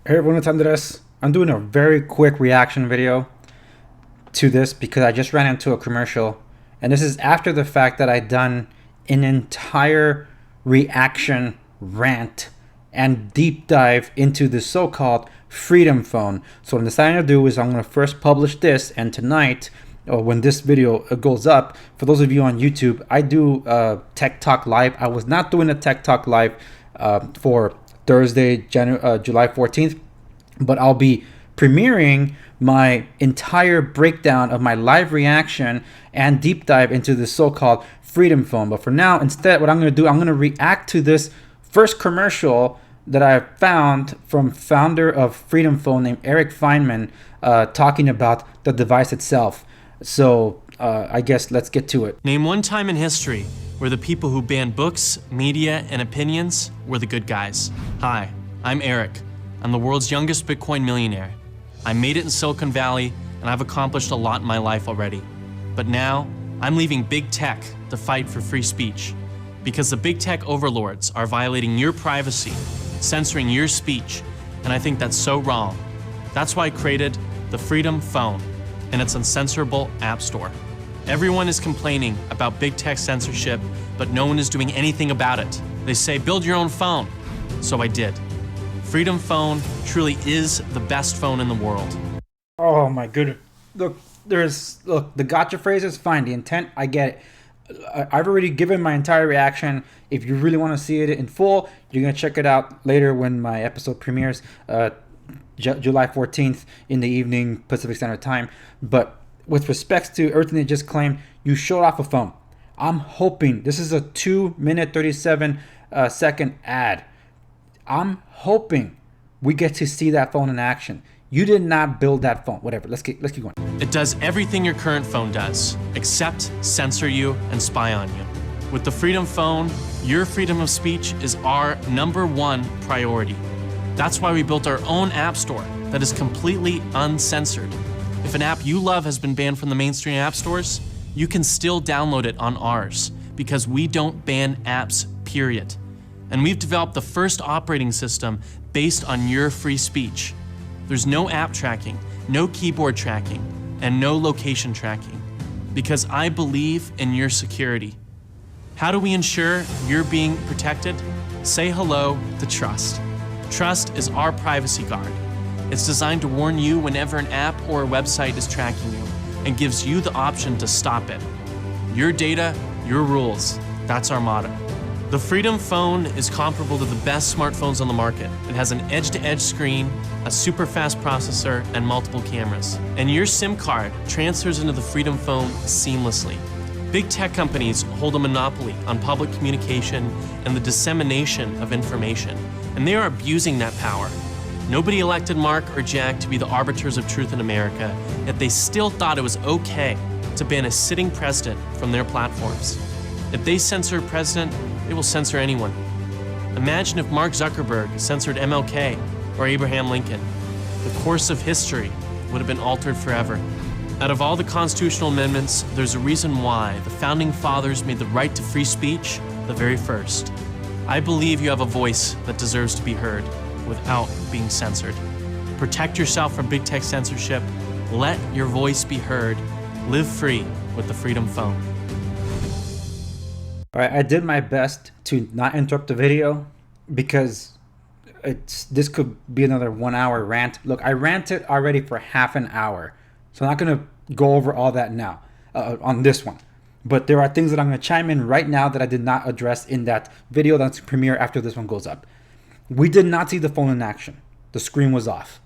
Hey everyone, it's Andres. I'm doing a very quick reaction video to this because I just ran into a commercial, and this is after the fact that I done an entire reaction rant and deep dive into the so-called Freedom Phone. So what I'm deciding to do is I'm going to first publish this, and tonight, or when this video goes up, for those of you on YouTube, I do Tech Talk Live. I was not doing a Tech Talk Live for Thursday, July 14th, but I'll be premiering my entire breakdown of my live reaction and deep dive into the so-called Freedom Phone. But for now, instead, what I'm going to do, I'm going to react to this first commercial that I found from founder of Freedom Phone named Eric Feynman, talking about the device itself. So I guess let's get to it. Name one time in history where the people who banned books, media, and opinions were the good guys. Hi, I'm Eric. I'm the world's youngest Bitcoin millionaire. I made it in Silicon Valley, and I've accomplished a lot in my life already. But now, I'm leaving big tech to fight for free speech, because the big tech overlords are violating your privacy, censoring your speech, and I think that's so wrong. That's why I created the Freedom Phone and its uncensorable app store. Everyone is complaining about big tech censorship, but no one is doing anything about it. They say, build your own phone. So I did. Freedom Phone truly is the best phone in the world. Oh my goodness. Look, the gotcha phrase is fine. The intent, I get it. I've already given my entire reaction. If you really want to see it in full, you're going to check it out later when my episode premieres, July 14th in the evening, Pacific Standard Time. But with respects to everything they just claimed, you showed off a phone. I'm hoping this is a 2-minute 37-second ad. I'm hoping we get to see that phone in action. You did not build that phone. Whatever. Let's keep going. It does everything your current phone does, except censor you and spy on you. With the Freedom Phone, your freedom of speech is our #1 priority. That's why we built our own app store that is completely uncensored. If an app you love has been banned from the mainstream app stores, you can still download it on ours, because we don't ban apps, period. And we've developed the first operating system based on your free speech. There's no app tracking, no keyboard tracking, and no location tracking, because I believe in your security. How do we ensure you're being protected? Say hello to Trust. Trust is our privacy guard. It's designed to warn you whenever an app or a website is tracking you and gives you the option to stop it. Your data, your rules. That's our motto. The Freedom Phone is comparable to the best smartphones on the market. It has an edge-to-edge screen, a super fast processor, and multiple cameras. And your SIM card transfers into the Freedom Phone seamlessly. Big tech companies hold a monopoly on public communication and the dissemination of information, and they are abusing that power. Nobody elected Mark or Jack to be the arbiters of truth in America, yet they still thought it was okay to ban a sitting president from their platforms. If they censor a president, they will censor anyone. Imagine if Mark Zuckerberg censored MLK or Abraham Lincoln. The course of history would have been altered forever. Out of all the constitutional amendments, there's a reason why the founding fathers made the right to free speech the very first. I believe you have a voice that deserves to be heard without being censored. Protect yourself from big tech censorship. Let your voice be heard. Live free with the Freedom Phone. All right, I did my best to not interrupt the video because this could be another 1-hour rant. Look, I ranted already for half an hour, so I'm not going to go over all that now on this one. But there are things that I'm going to chime in right now that I did not address in that video that's premiere after this one goes up. We did not see the phone in action. The screen was off.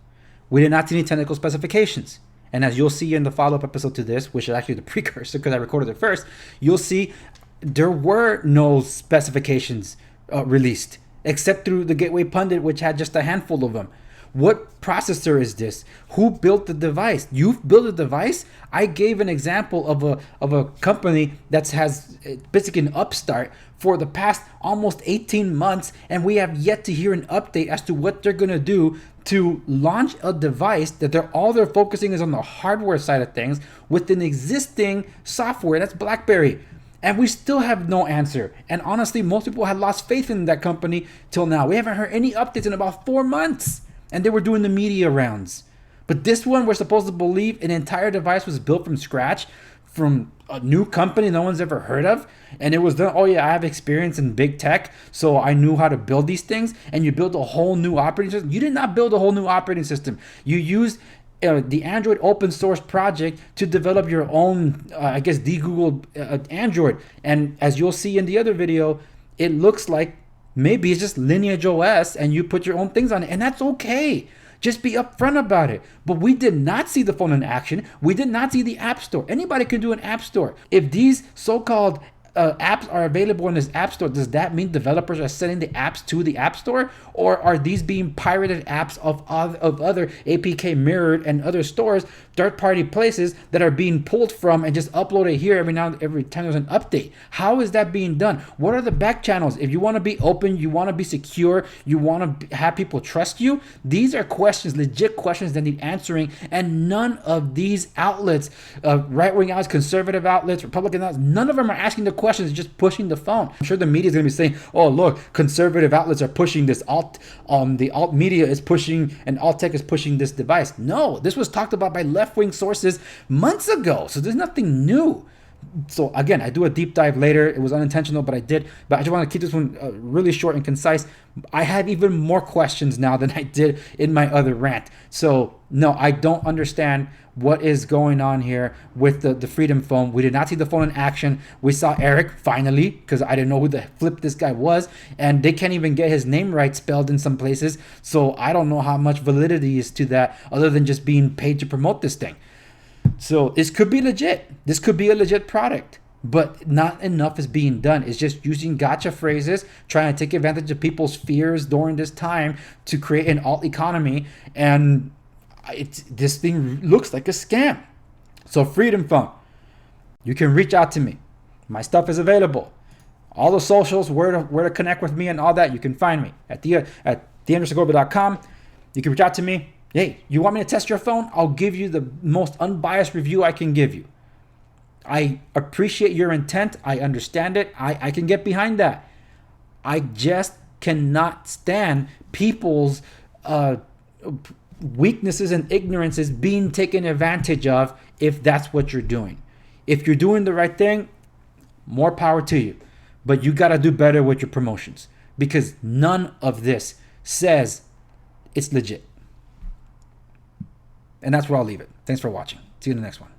We did not see any technical specifications. And as you'll see in the follow-up episode to this, which is actually the precursor because I recorded it first, you'll see there were no specifications released, except through the Gateway Pundit, which had just a handful of them. What processor is this? Who built the device? You've built a device? I gave an example of a company that has basically an upstart for the past almost 18 months, and we have yet to hear an update as to what they're going to do to launch a device that all they're focusing is on the hardware side of things with an existing software that's BlackBerry. And we still have no answer. And honestly, most people had lost faith in that company till now. We haven't heard any updates in about 4 months. and they were doing the media rounds. But this one, we're supposed to believe an entire device was built from scratch, from a new company no one's ever heard of, and it was done. Oh yeah, I have experience in big tech, so I knew how to build these things. And you built a whole new operating system. You did not build a whole new operating system. You used the Android open source project to develop your own, I guess, de-Googled Android. And as you'll see in the other video, it looks like maybe it's just Lineage OS and you put your own things on it, and that's okay. Just be upfront about it. But we did not see the phone in action. We did not see the App Store. Anybody can do an App Store. If these so-called apps are available in this App Store, does that mean developers are sending the apps to the App Store? Or are these being pirated apps of other APK mirrored and other stores, third-party places that are being pulled from and just uploaded here every time there's an update? How is that being done? What are the back channels? If you want to be open, you want to be secure, you want to have people trust you, these are questions, legit questions that need answering. And none of these outlets, right-wing outlets, conservative outlets, Republican outlets, none of them are asking the questions, just pushing the phone. I'm sure the media is going to be saying, oh, look, conservative outlets are pushing this, the alt media is pushing, and alt tech is pushing this device. No, this was talked about by left-wing sources months ago, so there's nothing new. So again, I do a deep dive later. It was unintentional, but I did. But I just want to keep this one really short and concise. I have even more questions now than I did in my other rant. So no, I don't understand what is going on here with the Freedom phone. We did not see the phone in action. We saw Eric finally, because I didn't know who the flip this guy was, and they can't even get his name right spelled in some places. So I don't know how much validity is to that other than just being paid to promote this thing. So this could be legit. This could be a legit product, but not enough is being done. It's just using gotcha phrases, trying to take advantage of people's fears during this time to create an alt economy. And this thing looks like a scam. So Freedom Phone, you can reach out to me. My stuff is available. All the socials, where to connect with me and all that, you can find me at theundersegovia.com. You can reach out to me. Hey, you want me to test your phone? I'll give you the most unbiased review I can give you. I appreciate your intent. I understand it. I can get behind that. I just cannot stand people's weaknesses and ignorances being taken advantage of if that's what you're doing. If you're doing the right thing, more power to you. But you got to do better with your promotions, because none of this says it's legit. And that's where I'll leave it. Thanks for watching. See you in the next one.